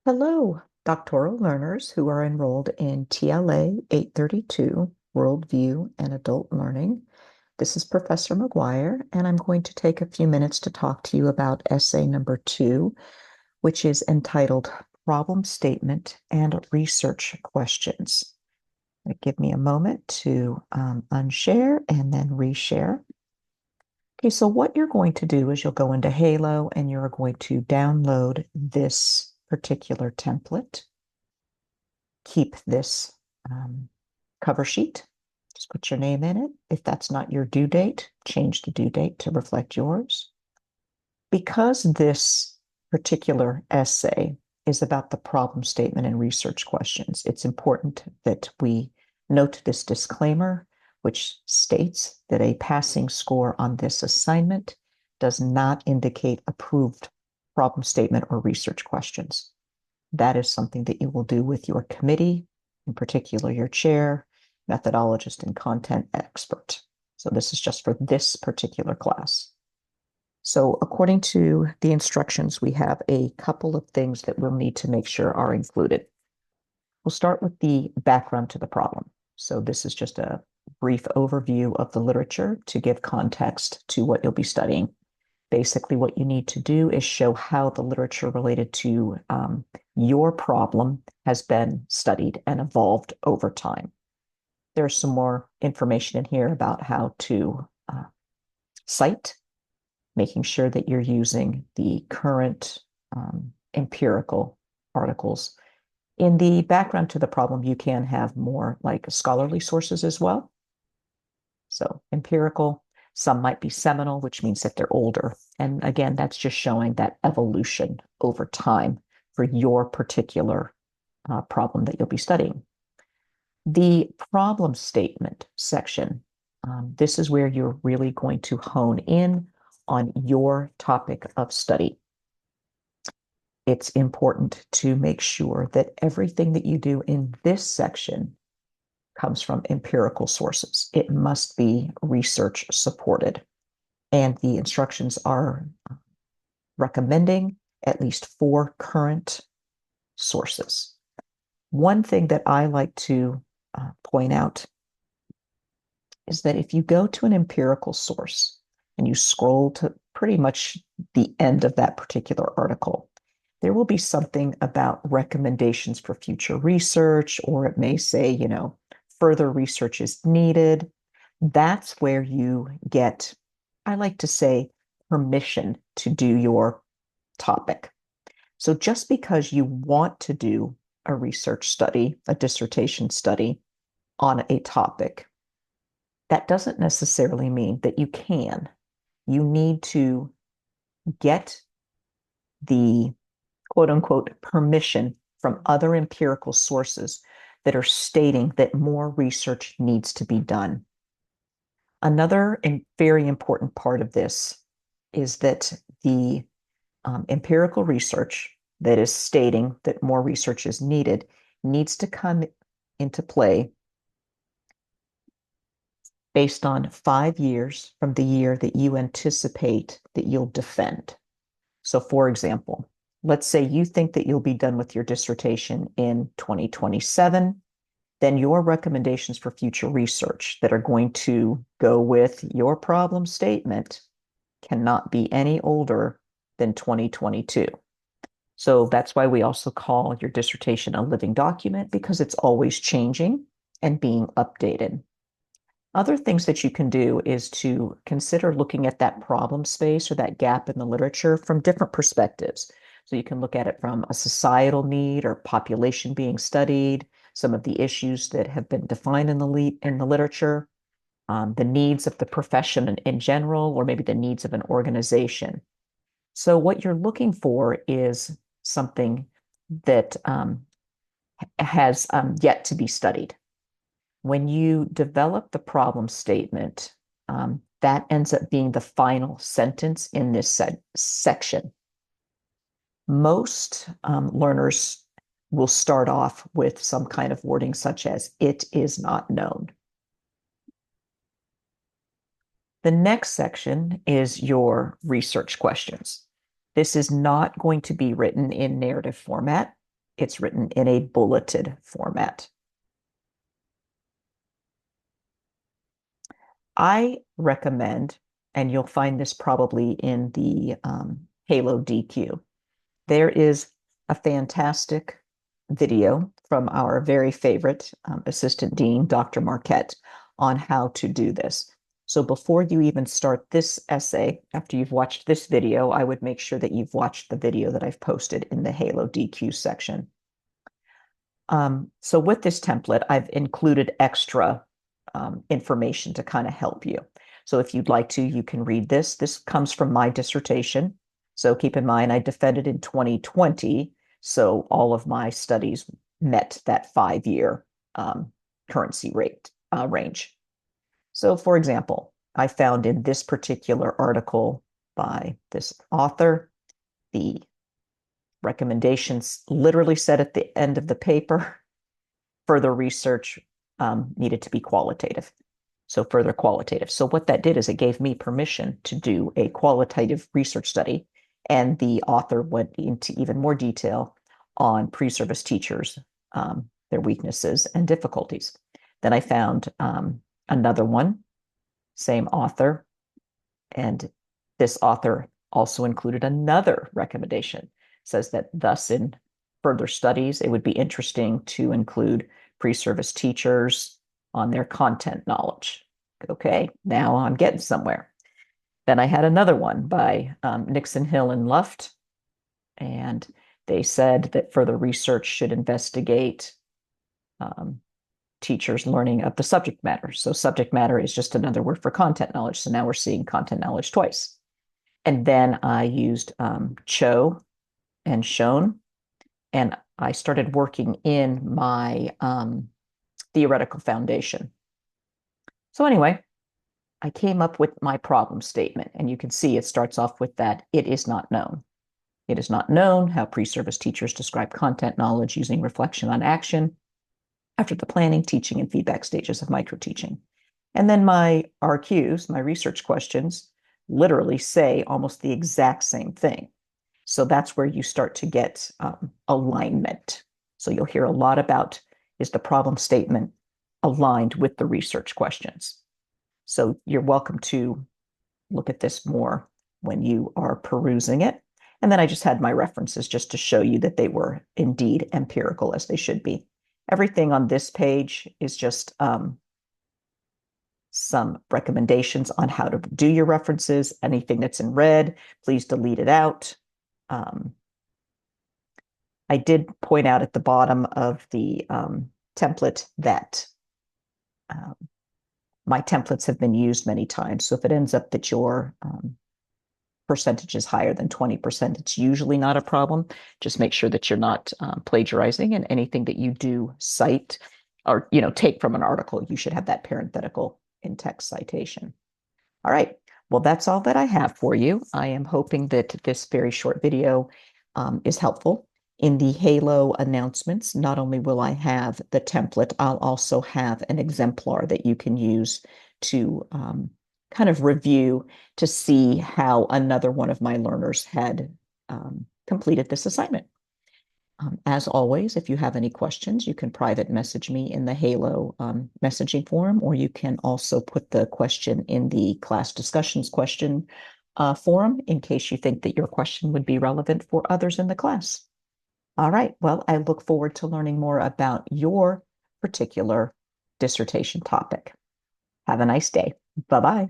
Hello, doctoral learners who are enrolled in TLA 832, Worldview and Adult Learning. This is Professor McGuire, and I'm going to take a few minutes to talk to you about essay number 2, which is entitled Problem Statement and Research Questions. Give me a moment to unshare and then reshare. Okay, so what you're going to do is you'll go into Halo and you're going to download this particular template. Keep this cover sheet. Just put your name in it. If that's not your due date, change the due date to reflect yours. Because this particular essay is about the problem statement and research questions, it's important that we note this disclaimer, which states that a passing score on this assignment does not indicate approved problem statement or research questions. That is something that you will do with your committee, in particular your chair, methodologist, and content expert. So this is just for this particular class. So according to the instructions, we have a couple of things that we'll need to make sure are included. We'll start with the background to the problem. So this is just a brief overview of the literature to give context to what you'll be studying. Basically, what you need to do is show how the literature related to your problem has been studied and evolved over time. There's some more information in here about how to cite, making sure that you're using the current empirical articles. In the background to the problem, you can have more like scholarly sources as well. So empirical, some might be seminal, which means that they're older. And again, that's just showing that evolution over time for your particular problem that you'll be studying. The problem statement section, this is where you're really going to hone in on your topic of study. It's important to make sure that everything that you do in this section comes from empirical sources. It must be research supported. And the instructions are recommending at least 4 current sources. One thing that I like to point out is that if you go to an empirical source and you scroll to pretty much the end of that particular article, there will be something about recommendations for future research, or it may say, further research is needed. That's where you get, I like to say, permission to do your topic. So just because you want to do a research study, a dissertation study on a topic, that doesn't necessarily mean that you can. You need to get the quote unquote permission from other empirical sources that are stating that more research needs to be done. Another very important part of this is that the empirical research that is stating that more research is needed needs to come into play based on 5 years from the year that you anticipate that you'll defend. So for example, let's say you think that you'll be done with your dissertation in 2027, then your recommendations for future research that are going to go with your problem statement cannot be any older than 2022. So that's why we also call your dissertation a living document, because it's always changing and being updated. Other things that you can do is to consider looking at that problem space or that gap in the literature from different perspectives. So you can look at it from a societal need or population being studied, some of the issues that have been defined in the literature, the needs of the profession in general, or maybe the needs of an organization. So what you're looking for is something that has yet to be studied. When you develop the problem statement, that ends up being the final sentence in this section. Most learners will start off with some kind of wording such as, "It is not known." The next section is your research questions. This is not going to be written in narrative format. it's written in a bulleted format. I recommend, and you'll find this probably in the Halo DQ, there is a fantastic video from our very favorite Assistant Dean, Dr. Marquette, on how to do this. So before you even start this essay, after you've watched this video, I would make sure that you've watched the video that I've posted in the Halo DQ section. So with this template, I've included extra information to kind of help you. So if you'd like to, you can read this. This comes from my dissertation. So keep in mind, I defended in 2020. So all of my studies met that 5-year currency rate range. So for example, I found in this particular article by this author, the recommendations literally said at the end of the paper, further research needed to be qualitative. So further qualitative. So what that did is it gave me permission to do a qualitative research study. And the author went into even more detail on pre-service teachers, their weaknesses and difficulties. Then I found another one, same author. And this author also included another recommendation. Says that thus in further studies, it would be interesting to include pre-service teachers on their content knowledge. Okay, now I'm getting somewhere. Then I had another one by Nixon, Hill, and Luft, and they said that further research should investigate teachers learning of the subject matter. So subject matter is just another word for content knowledge. So now we're seeing content knowledge twice. And then I used Cho and Schoen, and I started working in my theoretical foundation. So anyway, I came up with my problem statement, and you can see it starts off with that it is not known. It is not known how pre-service teachers describe content knowledge using reflection on action after the planning, teaching, and feedback stages of microteaching. And then my RQs, my research questions, literally say almost the exact same thing. So that's where you start to get alignment. So you'll hear a lot about, is the problem statement aligned with the research questions? So you're welcome to look at this more when you are perusing it. And then I just had my references just to show you that they were indeed empirical, as they should be. Everything on this page is just some recommendations on how to do your references. Anything that's in red, please delete it out. I did point out at the bottom of the template that my templates have been used many times. So if it ends up that your percentage is higher than 20%, it's usually not a problem. Just make sure that you're not plagiarizing, and anything that you do cite or take from an article, you should have that parenthetical in text citation. All right. Well, that's all that I have for you. I am hoping that this very short video is helpful. In the Halo announcements, not only will I have the template, I'll also have an exemplar that you can use to kind of review to see how another one of my learners had completed this assignment. As always, if you have any questions, you can private message me in the Halo messaging forum, or you can also put the question in the class discussions question forum in case you think that your question would be relevant for others in the class. All right, well, I look forward to learning more about your particular dissertation topic. Have a nice day. Bye-bye.